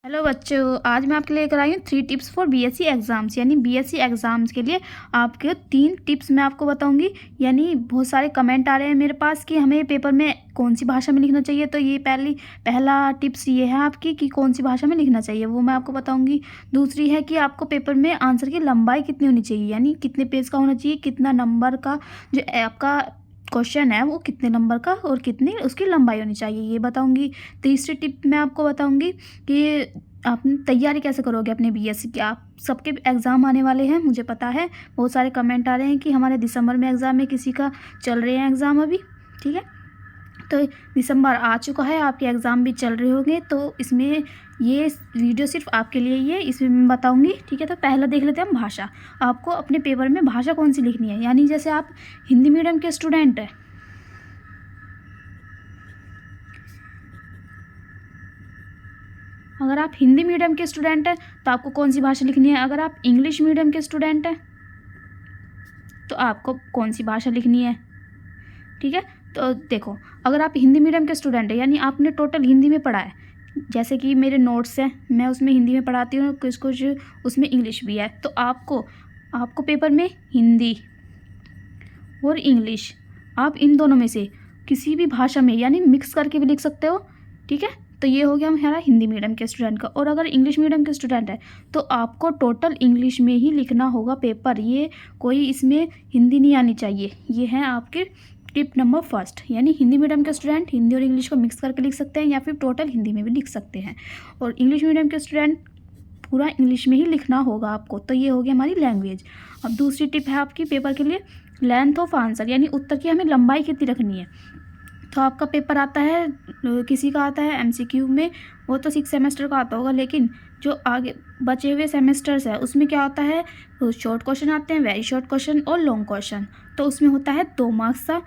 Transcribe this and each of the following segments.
Hello बच्चों, आज मैं आपके लिए लेकर आई हूँ 3 टिप्स फॉर बीएससी एग्ज़ाम्स। यानी बीएससी एग्ज़ाम्स के लिए आपके 3 टिप्स मैं आपको बताऊंगी। यानी बहुत सारे कमेंट आ रहे हैं मेरे पास कि हमें पेपर में कौन सी भाषा में लिखना चाहिए, तो ये पहला टिप्स ये है आपकी कि कौन सी भाषा में लिखना चाहिए, वो मैं आपको बताऊँगी। दूसरी है कि आपको पेपर में आंसर की लंबाई कितनी होनी चाहिए, यानी कितने पेज का होना चाहिए, कितना नंबर का जो आपका क्वेश्चन है वो कितने नंबर का और कितनी उसकी लंबाई होनी चाहिए, ये बताऊंगी। तीसरी टिप मैं आपको बताऊंगी कि आप तैयारी कैसे करोगे अपने बीएससी की। आप सबके एग्ज़ाम आने वाले हैं, मुझे पता है। बहुत सारे कमेंट आ रहे हैं कि हमारे दिसंबर में एग्ज़ाम है, किसी का चल रहे हैं एग्ज़ाम अभी, ठीक है। तो दिसंबर आ चुका है, आपके एग्ज़ाम भी चल रहे होंगे, तो इसमें ये वीडियो सिर्फ आपके लिए ही है, इसमें मैं बताऊंगी, ठीक है। तो पहला देख लेते हैं हम भाषा। आपको अपने पेपर में भाषा कौन सी लिखनी है। यानी जैसे आप हिंदी मीडियम के स्टूडेंट हैं, अगर आप हिंदी मीडियम के स्टूडेंट हैं तो आपको कौन सी भाषा लिखनी है। अगर आप इंग्लिश मीडियम के स्टूडेंट हैं तो आपको कौन सी भाषा लिखनी है, ठीक है। तो देखो, अगर आप हिंदी मीडियम के स्टूडेंट हैं यानी आपने टोटल हिंदी में पढ़ा है, जैसे कि मेरे नोट्स हैं, मैं उसमें हिंदी में पढ़ाती हूँ, कुछ कुछ उसमें इंग्लिश भी है, तो आपको पेपर में हिंदी और इंग्लिश, आप इन दोनों में से किसी भी भाषा में यानी मिक्स करके भी लिख सकते हो, ठीक है। तो ये हो गया हमारा हिंदी मीडियम के स्टूडेंट का। और अगर इंग्लिश मीडियम के स्टूडेंट है तो आपको टोटल इंग्लिश में ही लिखना होगा पेपर, ये कोई इसमें हिंदी नहीं आनी चाहिए। ये है आपके टिप नंबर फर्स्ट। यानी हिंदी मीडियम के स्टूडेंट हिंदी और इंग्लिश को मिक्स करके लिख सकते हैं या फिर टोटल हिंदी में भी लिख सकते हैं। और इंग्लिश मीडियम के स्टूडेंट पूरा इंग्लिश में ही लिखना होगा आपको। तो ये हो गया हमारी लैंग्वेज। अब दूसरी टिप है आपकी पेपर के लिए लेंथ ऑफ आंसर, यानी उत्तर की हमें लंबाई कितनी रखनी है। तो आपका पेपर आता है, किसी का आता है एमसीक्यू में, वो तो 6 सेमेस्टर का आता होगा, लेकिन जो आगे बचे हुए सेमेस्टर्स है उसमें क्या होता है, शॉर्ट क्वेश्चन आते हैं, वेरी शॉर्ट क्वेश्चन और लॉन्ग क्वेश्चन। तो उसमें होता है 2 मार्क्स का,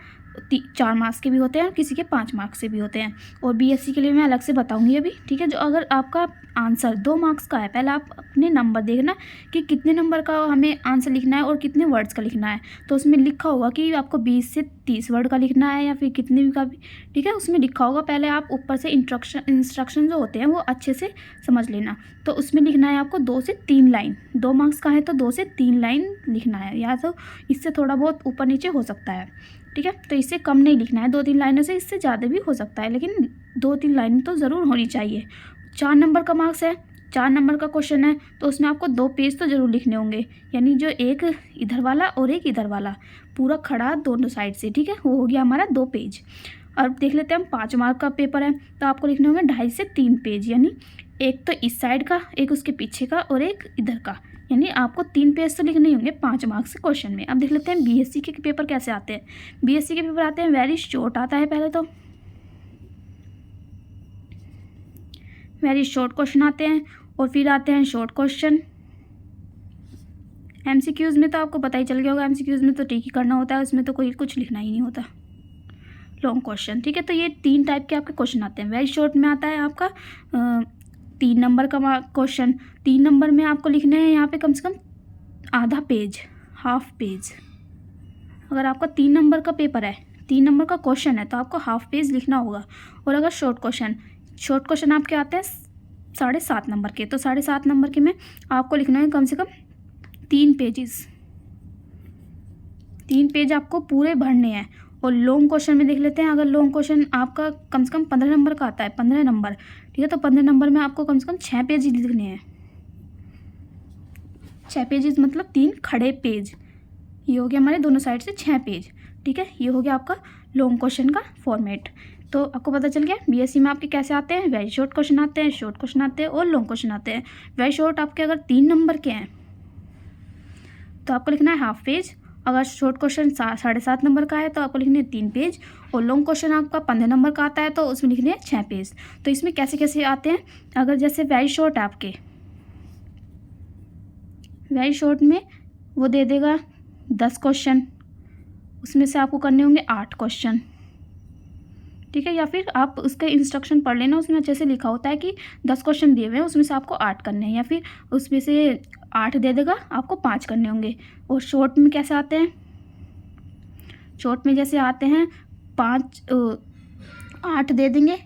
4 मार्क्स के भी होते हैं और किसी के 5 मार्क्स से भी होते हैं। और बीएससी के लिए मैं अलग से बताऊंगी अभी, ठीक है। जो अगर आपका आंसर 2 मार्क्स का है, पहले आप अपने नंबर देखना कि कितने नंबर का हमें आंसर लिखना है और कितने वर्ड्स का लिखना है। तो उसमें लिखा होगा कि आपको 20 से 30 वर्ड का लिखना है या फिर कितने भी का भी, ठीक है, उसमें लिखा होगा। पहले आप ऊपर से इंस्ट्रक्शन जो होते हैं वो अच्छे से समझ लेना। तो उसमें लिखना है आपको 2 से 3 लाइन, 2 मार्क्स का है तो 2 से 3 लाइन लिखना है, या तो इससे थोड़ा बहुत ऊपर नीचे हो सकता है, ठीक है। तो इससे कम नहीं लिखना है, 2-3 लाइनों से, इससे ज़्यादा भी हो सकता है, लेकिन 2-3 लाइन तो ज़रूर होनी चाहिए। 4 नंबर का मार्क्स है, 4 नंबर का क्वेश्चन है, तो उसमें आपको 2 पेज तो ज़रूर लिखने होंगे, यानी जो एक इधर वाला और एक इधर वाला पूरा खड़ा दोनों साइड से, ठीक है, वो हो गया हमारा 2 पेज। अब देख लेते हैं हम 5 मार्क का पेपर है, तो आपको लिखने होंगे 2.5 से 3 पेज, यानी एक तो इस साइड का, एक उसके पीछे का और एक इधर का, यानी आपको 3 पेज तो लिखने होंगे 5 मार्क्स के क्वेश्चन में। अब देख लेते हैं बीएससी के पेपर कैसे आते हैं। बीएससी के पेपर आते हैं वेरी शॉर्ट आता है, पहले तो वेरी शॉर्ट क्वेश्चन आते हैं और फिर आते हैं शॉर्ट क्वेश्चन। एमसीक्यूज़ में तो आपको पता ही चल गया होगा, एमसीक्यूज़ में तो टिक ही करना होता है, उसमें तो कोई कुछ लिखना ही नहीं होता। लॉन्ग क्वेश्चन, ठीक है। तो ये 3 टाइप के आपके क्वेश्चन आते हैं। वेरी शॉर्ट में आता है आपका 3 नंबर का क्वेश्चन, 3 नंबर में आपको लिखने हैं यहाँ पे कम से कम आधा पेज, हाफ पेज। अगर आपका 3 नंबर का पेपर है, 3 नंबर का क्वेश्चन है, तो आपको हाफ पेज लिखना होगा। और अगर शॉर्ट क्वेश्चन आपके आते हैं 7.5 नंबर के, तो 7.5 नंबर के में आपको लिखना है कम से कम 3 पेजेस, 3 पेज आपको पूरे भरने हैं। और लॉन्ग क्वेश्चन में देख लेते हैं, अगर लॉन्ग क्वेश्चन आपका कम से कम 15 नंबर का आता है, 15 नंबर, ठीक है, तो 15 नंबर में आपको कम से कम 6 पेज लिखने हैं। 6 पेजेस मतलब 3 खड़े पेज, ये हो गया हमारे दोनों साइड से 6 पेज, ठीक है। ये हो गया आपका लॉन्ग क्वेश्चन का फॉर्मेट। तो आपको पता चल गया बीएससी में आपके कैसे आते हैं, वेरी शॉर्ट क्वेश्चन आते हैं, शॉर्ट क्वेश्चन आते हैं और लॉन्ग क्वेश्चन आते हैं। वेरी शॉर्ट आपके अगर 3 नंबर के हैं तो आपको लिखना है हाफ पेज। अगर शॉर्ट क्वेश्चन 7.5 नंबर का है तो आपको लिखने हैं 3 पेज। और लॉन्ग क्वेश्चन आपका 15 नंबर का आता है तो उसमें लिखने हैं 6 पेज। तो इसमें कैसे कैसे आते हैं, अगर जैसे वेरी शॉर्ट आपके, वेरी शॉर्ट में वो दे देगा 10 क्वेश्चन, उसमें से आपको करने होंगे 8 क्वेश्चन, ठीक है। या फिर आप उसका इंस्ट्रक्शन पढ़ लेना, उसमें अच्छे से लिखा होता है कि 10 क्वेश्चन दिए हुए हैं, उसमें से आपको 8 करने हैं, या फिर उसमें से 8 दे देगा, आपको 5 करने होंगे। और शॉर्ट में कैसे आते हैं, शॉर्ट में जैसे आते हैं 8 दे देंगे,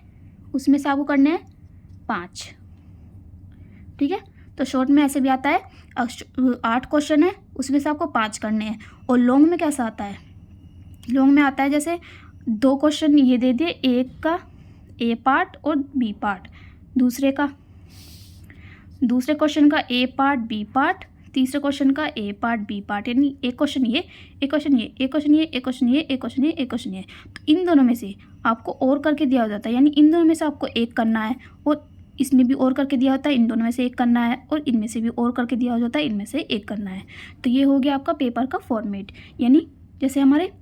उसमें से आपको करने हैं 5, ठीक है। तो शॉर्ट में ऐसे भी आता है 8 क्वेश्चन है, उसमें से आपको 5 करने हैं। और लॉन्ग में कैसा आता है, लॉन्ग में आता है जैसे 2 क्वेश्चन ये दे दिए, एक का ए पार्ट और बी पार्ट, दूसरे क्वेश्चन का ए पार्ट बी पार्ट, तीसरे क्वेश्चन का ए पार्ट बी पार्ट, यानी एक क्वेश्चन ये, एक क्वेश्चन ये, एक क्वेश्चन ये, एक क्वेश्चन ये, एक क्वेश्चन ये, एक क्वेश्चन ये। तो इन दोनों में से आपको और करके दिया जाता है, यानी इन दोनों में से आपको एक करना है, और इसमें भी और करके दिया होता है, इन दोनों में से एक करना है, और इनमें से भी और करके दिया जाता है, इनमें से एक करना है। तो ये हो गया आपका पेपर का फॉर्मेट। यानी जैसे हमारे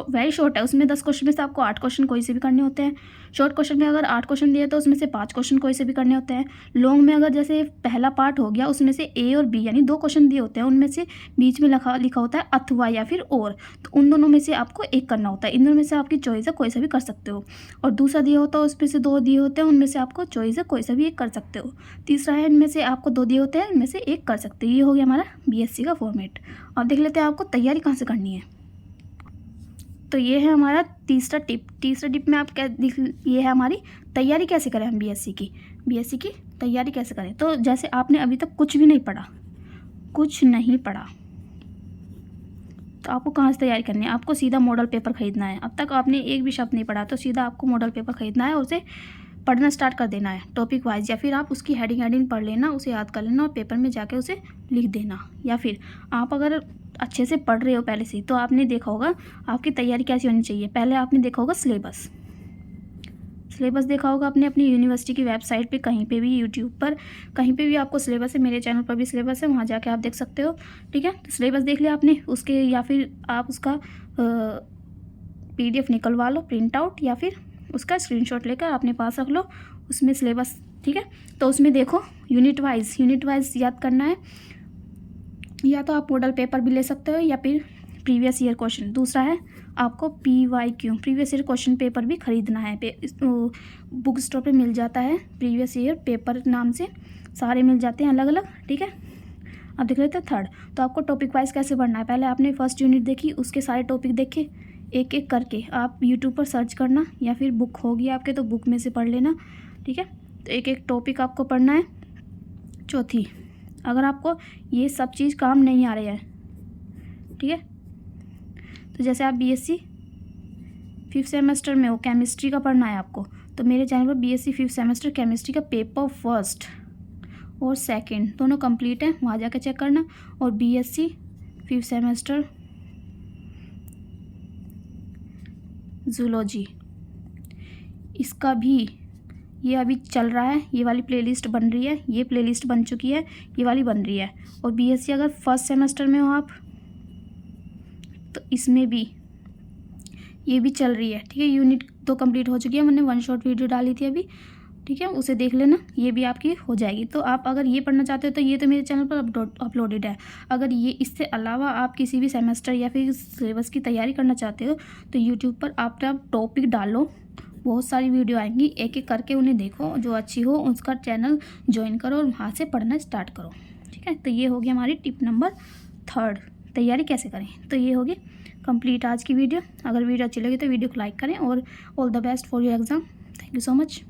वेरी शॉर्ट है, उसमें 10 क्वेश्चन में से आपको 8 क्वेश्चन कोई से भी करने होते हैं। शॉर्ट क्वेश्चन में अगर 8 क्वेश्चन दिए तो उसमें से 5 क्वेश्चन कोई से भी करने होते हैं। लॉन्ग में अगर जैसे पहला पार्ट हो गया, उसमें से ए और बी यानी 2 क्वेश्चन दिए होते हैं, उनमें से बीच में लिखा होता है अथवा या फिर और, तो उन दोनों में से आपको एक करना होता है। इन दोनों में से आपकी चॉइस है, कोई सा भी कर सकते हो। और दूसरा दिया होता है, उसमें से 2 दिए होते हैं, उनमें से आपको चॉइस है, कोई सा भी एक कर सकते हो। तीसरा है, इनमें से आपको 2 दिए होते हैं, इनमें से एक कर सकते हो। ये हो गया हमारा BSc का फॉर्मेट। अब देख लेते हैं आपको तैयारी कहाँ से करनी है। तो ये है हमारा तीसरा टिप में आप क्या ये है हमारी तैयारी कैसे करें हम BSc की तैयारी कैसे करें। तो जैसे आपने अभी तक कुछ नहीं पढ़ा, तो आपको कहाँ से तैयारी करनी है, आपको सीधा मॉडल पेपर ख़रीदना है। अब तक आपने एक भी शब्द नहीं पढ़ा, तो सीधा आपको मॉडल पेपर ख़रीदना है और उसे पढ़ना स्टार्ट कर देना है टॉपिक वाइज, या फिर आप उसकी हेडिंग पढ़ लेना, उसे याद कर लेना और पेपर में जाके उसे लिख देना। या फिर आप अगर अच्छे से पढ़ रहे हो पहले से, तो आपने देखा होगा आपकी तैयारी कैसी होनी चाहिए। पहले आपने देखा होगा सिलेबस देखा होगा आपने अपनी यूनिवर्सिटी की वेबसाइट पे, कहीं पे भी, यूट्यूब पर, कहीं पे भी आपको सिलेबस है। मेरे चैनल पर भी सिलेबस है, वहाँ जाके आप देख सकते हो। ठीक है, तो सिलेबस देख लिया आपने उसके, या फिर आप उसका PDF निकलवा लो, प्रिंट आउट, या फिर उसका स्क्रीनशॉट लेकर अपने पास रख लो, उसमें सिलेबस। ठीक है, तो उसमें देखो यूनिट वाइज याद करना है। या तो आप मॉडल पेपर भी ले सकते हो, या फिर प्रीवियस ईयर क्वेश्चन। दूसरा है आपको PYQ previous year question paper भी ख़रीदना है। बुक स्टोर पे मिल जाता है, प्रीवियस ईयर पेपर नाम से सारे मिल जाते हैं अलग अलग। ठीक है, अब देख लेते हैं थर्ड। तो आपको टॉपिक वाइज कैसे पढ़ना है। पहले आपने फर्स्ट यूनिट देखी, उसके सारे टॉपिक देखे, एक एक करके आप यूट्यूब पर सर्च करना, या फिर बुक होगी आपके तो बुक में से पढ़ लेना। ठीक है, तो एक एक टॉपिक आपको पढ़ना है। चौथी, अगर आपको ये सब चीज़ काम नहीं आ रही है, ठीक है, तो जैसे आप BSc 5th सेमेस्टर में हो, केमिस्ट्री का पढ़ना है आपको, तो मेरे चैनल पर BSc 5th सेमेस्टर केमिस्ट्री का पेपर फर्स्ट और सेकंड दोनों कंप्लीट है, वहाँ जाकर चेक करना। और BSc 5th सेमेस्टर जूलॉजी, इसका भी ये अभी चल रहा है, ये वाली प्लेलिस्ट बन रही है, ये प्लेलिस्ट बन चुकी है, ये वाली बन रही है। और BSc अगर फर्स्ट सेमेस्टर में हो आप, तो इसमें भी ये भी चल रही है। ठीक है, यूनिट 2 कंप्लीट हो चुकी है, मैंने 1 शॉर्ट वीडियो डाली थी अभी। ठीक है, उसे देख लेना, ये भी आपकी हो जाएगी। तो आप अगर ये पढ़ना चाहते हो तो ये तो मेरे चैनल पर अपलोडेड है। अगर ये इससे अलावा आप किसी भी सेमेस्टर या फिर सिलेबस की तैयारी करना चाहते हो, तो यूट्यूब पर आप टॉपिक डालो, बहुत सारी वीडियो आएंगी, एक एक करके उन्हें देखो, जो अच्छी हो उसका चैनल ज्वाइन करो और वहाँ से पढ़ना स्टार्ट करो। ठीक है, तो ये होगी हमारी टिप नंबर 3, तैयारी कैसे करें। तो ये होगी कंप्लीट आज की वीडियो। अगर वीडियो अच्छी लगी तो वीडियो को लाइक करें, और all the best for your exam. Thank you so much.